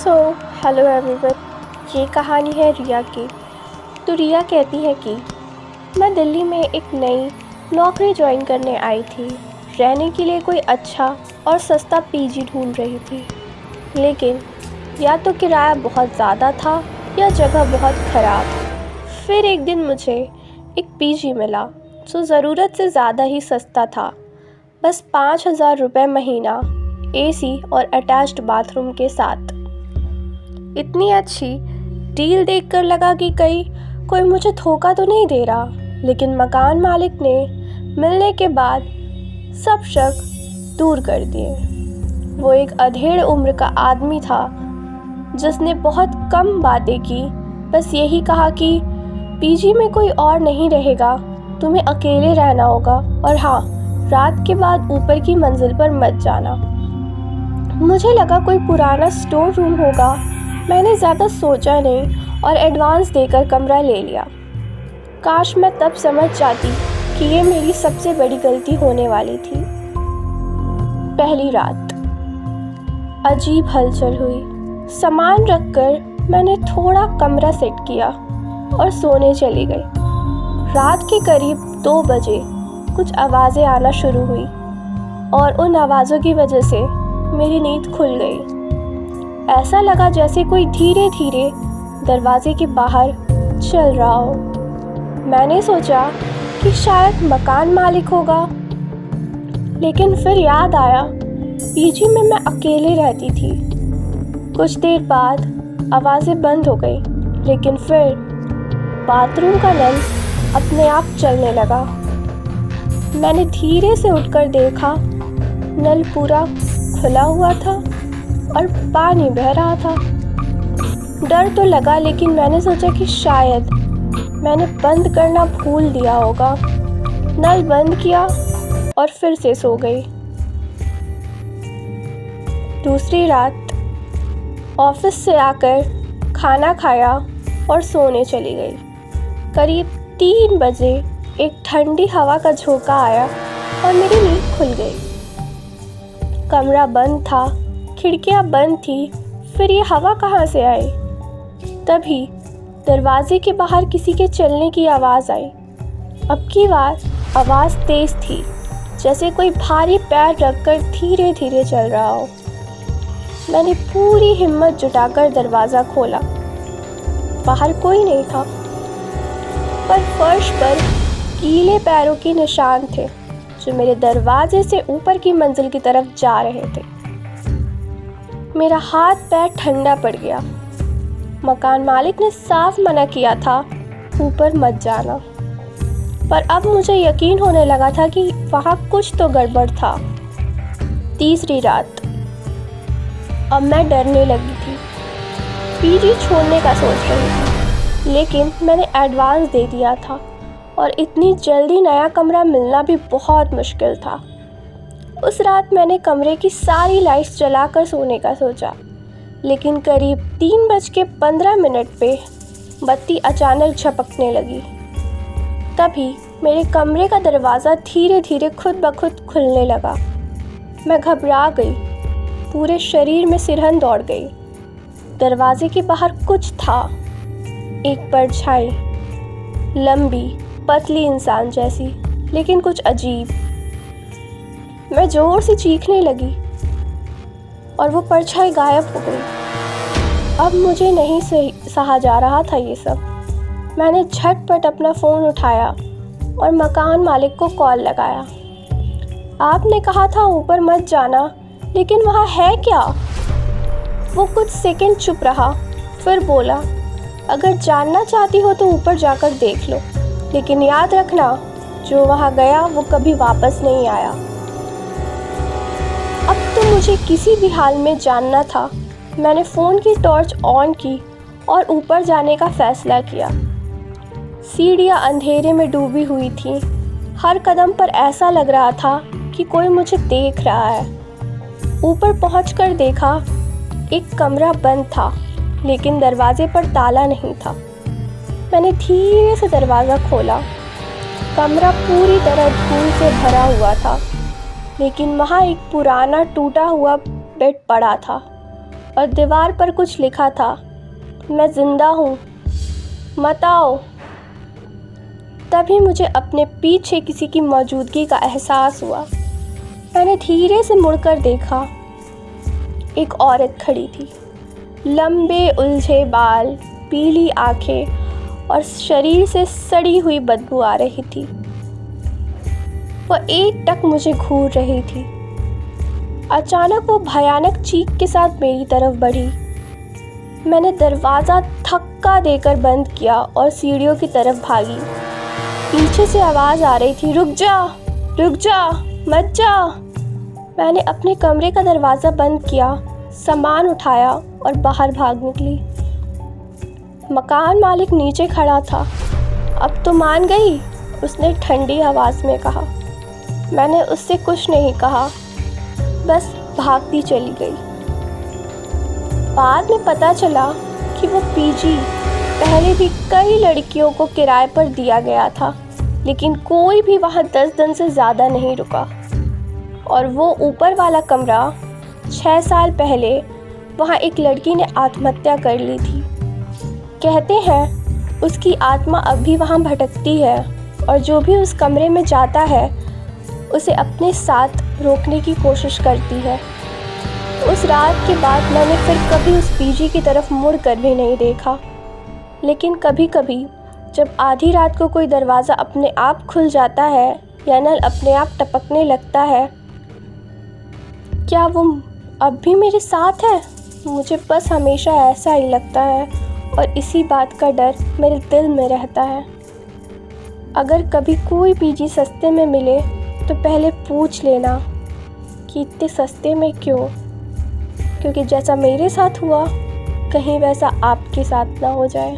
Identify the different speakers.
Speaker 1: So hello everyone. ये कहानी है रिया की। तो रिया कहती है कि मैं दिल्ली में एक नई नौकरी ज्वाइन करने आई थी। रहने के लिए कोई अच्छा और सस्ता पीजी ढूंढ रही थी, लेकिन या तो किराया बहुत ज़्यादा था या जगह बहुत ख़राब। फिर एक दिन मुझे एक पीजी मिला जो ज़रूरत से ज़्यादा ही सस्ता था, बस 5,000 रुपये महीना, एसी और अटैच्ड बाथरूम के साथ। इतनी अच्छी डील देखकर लगा कि कोई मुझे धोखा तो नहीं दे रहा, लेकिन मकान मालिक ने मिलने के बाद सब शक दूर कर दिए। वो एक अधेड़ उम्र का आदमी था जिसने बहुत कम बातें की, बस यही कहा कि पीजी में कोई और नहीं रहेगा, तुम्हें अकेले रहना होगा, और हाँ, रात के बाद ऊपर की मंजिल पर मत जाना। मुझे लगा कोई पुराना स्टोर रूम होगा। मैंने ज़्यादा सोचा नहीं और एडवांस देकर कमरा ले लिया। काश मैं तब समझ जाती कि ये मेरी सबसे बड़ी गलती होने वाली थी। पहली रात अजीब हलचल हुई। सामान रखकर मैंने थोड़ा कमरा सेट किया और सोने चली गई। रात के करीब 2 बजे कुछ आवाज़ें आना शुरू हुई और उन आवाज़ों की वजह से मेरी नींद खुल गई। ऐसा लगा जैसे कोई धीरे धीरे दरवाजे के बाहर चल रहा हो। मैंने सोचा कि शायद मकान मालिक होगा, लेकिन फिर याद आया पीजी में मैं अकेले रहती थी। कुछ देर बाद आवाज़ें बंद हो गई, लेकिन फिर बाथरूम का नल अपने आप चलने लगा। मैंने धीरे से उठकर देखा, नल पूरा खुला हुआ था और पानी बह रहा था। डर तो लगा, लेकिन मैंने सोचा कि शायद मैंने बंद करना भूल दिया होगा। नल बंद किया और फिर से सो गई। दूसरी रात ऑफिस से आकर खाना खाया और सोने चली गई। करीब 3 बजे एक ठंडी हवा का झोंका आया और मेरी नींद खुल गई। कमरा बंद था, खिड़कियां बंद थी, फिर ये हवा कहाँ से आई? तभी दरवाजे के बाहर किसी के चलने की आवाज़ आई। अब की बार आवाज़ तेज़ थी, जैसे कोई भारी पैर रखकर धीरे धीरे चल रहा हो। मैंने पूरी हिम्मत जुटाकर दरवाज़ा खोला। बाहर कोई नहीं था, पर फर्श पर गीले पैरों के निशान थे जो मेरे दरवाजे से ऊपर की मंजिल की तरफ जा रहे थे। मेरा हाथ पैर ठंडा पड़ गया। मकान मालिक ने साफ मना किया था ऊपर मत जाना, पर अब मुझे यकीन होने लगा था कि वहाँ कुछ तो गड़बड़ था। तीसरी रात अब मैं डरने लगी थी। पीजी छोड़ने का सोच रही थी, लेकिन मैंने एडवांस दे दिया था और इतनी जल्दी नया कमरा मिलना भी बहुत मुश्किल था। उस रात मैंने कमरे की सारी लाइट्स जलाकर सोने का सोचा, लेकिन करीब 3:15 पे बत्ती अचानक झपकने लगी। तभी मेरे कमरे का दरवाज़ा धीरे धीरे खुद ब खुद खुलने लगा। मैं घबरा गई, पूरे शरीर में सिरहन दौड़ गई। दरवाजे के बाहर कुछ था, एक परछाई, लंबी पतली इंसान जैसी, लेकिन कुछ अजीब। मैं ज़ोर से चीखने लगी और वो परछाई गायब हो गई। अब मुझे नहीं सहा जा रहा था ये सब। मैंने झटपट अपना फ़ोन उठाया और मकान मालिक को कॉल लगाया। आपने कहा था ऊपर मत जाना, लेकिन वहाँ है क्या? वो कुछ सेकंड चुप रहा, फिर बोला, अगर जानना चाहती हो तो ऊपर जाकर देख लो, लेकिन याद रखना, जो वहाँ गया वो कभी वापस नहीं आया। अब तो मुझे किसी भी हाल में जानना था। मैंने फ़ोन की टॉर्च ऑन की और ऊपर जाने का फ़ैसला किया। सीढ़ियाँ अंधेरे में डूबी हुई थीं। हर कदम पर ऐसा लग रहा था कि कोई मुझे देख रहा है। ऊपर पहुंचकर देखा, एक कमरा बंद था, लेकिन दरवाजे पर ताला नहीं था। मैंने धीरे से दरवाज़ा खोला। कमरा पूरी तरह धूल से भरा हुआ था, लेकिन वहाँ एक पुराना टूटा हुआ बेड पड़ा था और दीवार पर कुछ लिखा था, मैं ज़िंदा हूँ, मत आओ। तभी मुझे अपने पीछे किसी की मौजूदगी का एहसास हुआ। मैंने धीरे से मुड़कर देखा। एक औरत खड़ी थी, लंबे उलझे बाल, पीली आंखें और शरीर से सड़ी हुई बदबू आ रही थी। वह एकटक मुझे घूर रही थी। अचानक वो भयानक चीख के साथ मेरी तरफ बढ़ी। मैंने दरवाज़ा धक्का देकर बंद किया और सीढ़ियों की तरफ भागी। पीछे से आवाज़ आ रही थी, रुक जा, मत जा। मैंने अपने कमरे का दरवाज़ा बंद किया, सामान उठाया और बाहर भाग निकली। मकान मालिक नीचे खड़ा था। अब तो मान गई, उसने ठंडी आवाज़ में कहा। मैंने उससे कुछ नहीं कहा, बस भागती चली गई। बाद में पता चला कि वो पीजी पहले भी कई लड़कियों को किराए पर दिया गया था, लेकिन कोई भी वहाँ 10 दिन से ज़्यादा नहीं रुका। और वो ऊपर वाला कमरा 6 साल पहले वहाँ एक लड़की ने आत्महत्या कर ली थी। कहते हैं उसकी आत्मा अब भी वहाँ भटकती है और जो भी उस कमरे में जाता है उसे अपने साथ रोकने की कोशिश करती है। उस रात के बाद मैंने फिर कभी उस पीजी की तरफ मुड़ कर भी नहीं देखा। लेकिन कभी कभी जब आधी रात को कोई दरवाज़ा अपने आप खुल जाता है या नल अपने आप टपकने लगता है, क्या वो अब भी मेरे साथ है? मुझे बस हमेशा ऐसा ही लगता है और इसी बात का डर मेरे दिल में रहता है। अगर कभी कोई पीजी सस्ते में मिले तो पहले पूछ लेना कि इतने सस्ते में क्यों, क्योंकि जैसा मेरे साथ हुआ कहीं वैसा आपके साथ ना हो जाए।